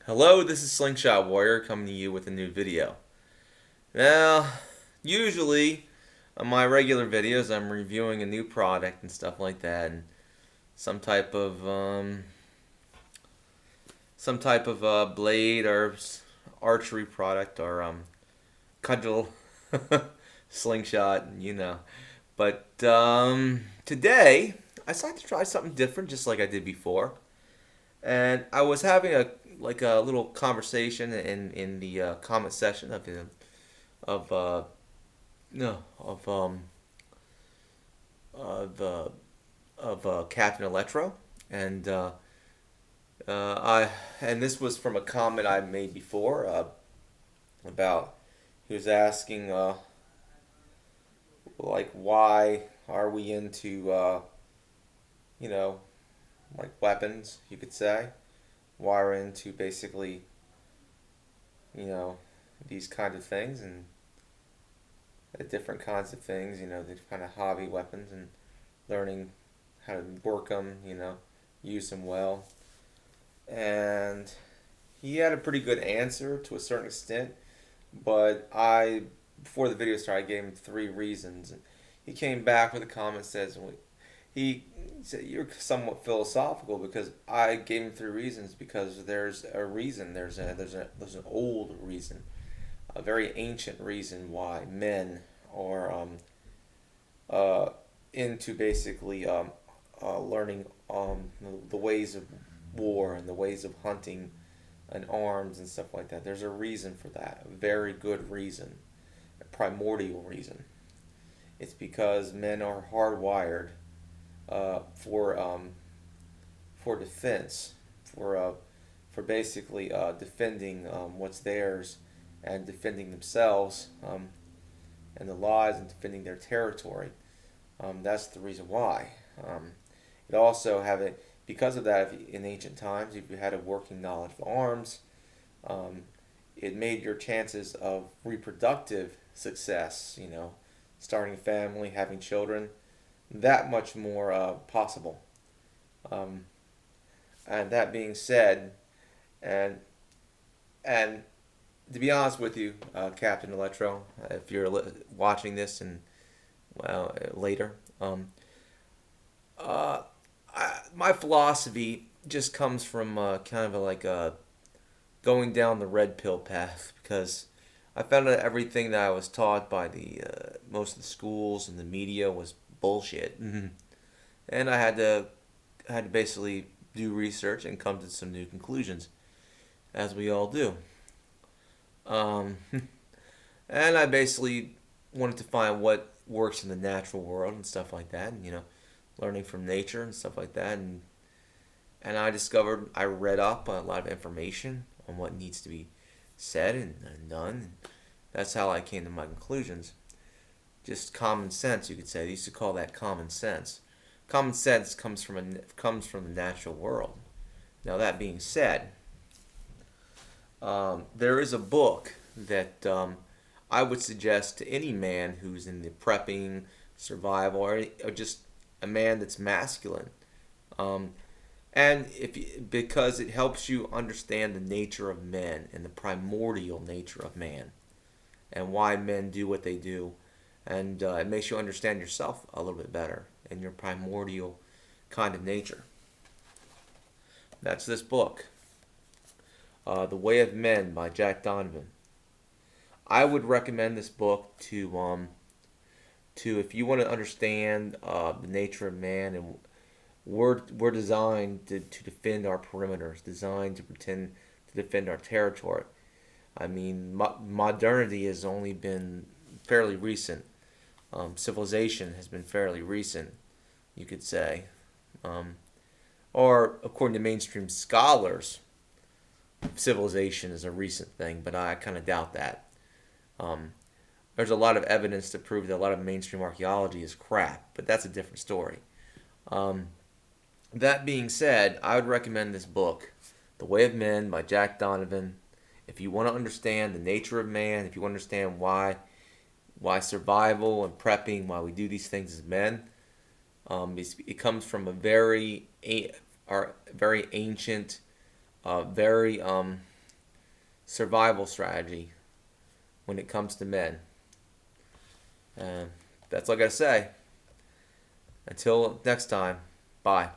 Hello, this is Slingshot Warrior coming to you with a new video. Now, usually on my regular videos, I'm reviewing a new product and stuff like that, and some type of blade or archery product or cudgel, slingshot, you know. But today, I decided to try something different, just like I did before. And I was having a little conversation in the comment section of no of uh, Captain Electro, and I and this was from a comment I made before about he was asking like why are we into you know like weapons, you could say, why we're into basically you know these kind of things and different kinds of things, the kind of hobby weapons and learning how to work them, use them well. And he had a pretty good answer to a certain extent, but before the video started, I gave him three reasons. And he came back with a comment that says, he said, "You're somewhat philosophical because I gave him three reasons because there's a reason. There's an old reason, a very ancient reason why men are uh, into basically learning the ways of war and the ways of hunting and arms and stuff like that. There's a reason for that, a very good reason, a primordial reason. It's because men are hardwired for defense, for basically defending what's theirs and defending themselves and the lives and defending their territory. That's the reason why. It also have it because of that. In ancient times, if you had a working knowledge of arms, um, it made your chances of reproductive success, starting a family, having children, that much more possible. Um, and that being said, and and to be honest with you, Captain Electro, if you're watching this and well later, uh, my philosophy just comes from kind of like going down the red pill path because I found that everything that I was taught by the most of the schools and the media was bullshit, and I had to basically do research and come to some new conclusions, as we all do. Um, and I basically wanted to find what works in the natural world and stuff like that, and learning from nature and stuff like that, and I read up on a lot of information on what needs to be said and done. And that's how I came to my conclusions. Just common sense, you could say. They used to call that common sense. Common sense comes from the natural world. Now that being said, there is a book that I would suggest to any man who's in the prepping, survival, or just a man that's masculine. Um, and because it helps you understand the nature of men and the primordial nature of man and why men do what they do, and it makes you understand yourself a little bit better and your primordial kind of nature. That's this book, The Way of Men by Jack Donovan. I would recommend this book to if you want to understand the nature of man, and we're designed to defend our perimeters, designed to pretend to defend our territory. I mean, modernity has only been fairly recent. Civilization has been fairly recent, you could say. Um, or according to mainstream scholars, civilization is a recent thing, but I kind of doubt that. Um, there's a lot of evidence to prove that a lot of mainstream archaeology is crap, but that's a different story. Um, that being said, I would recommend this book, The Way of Men by Jack Donovan. If you want to understand the nature of man, if you want to understand why survival and prepping, why we do these things as men, it comes from a very ancient, very survival strategy when it comes to men. That's all I got to say. Until next time, bye.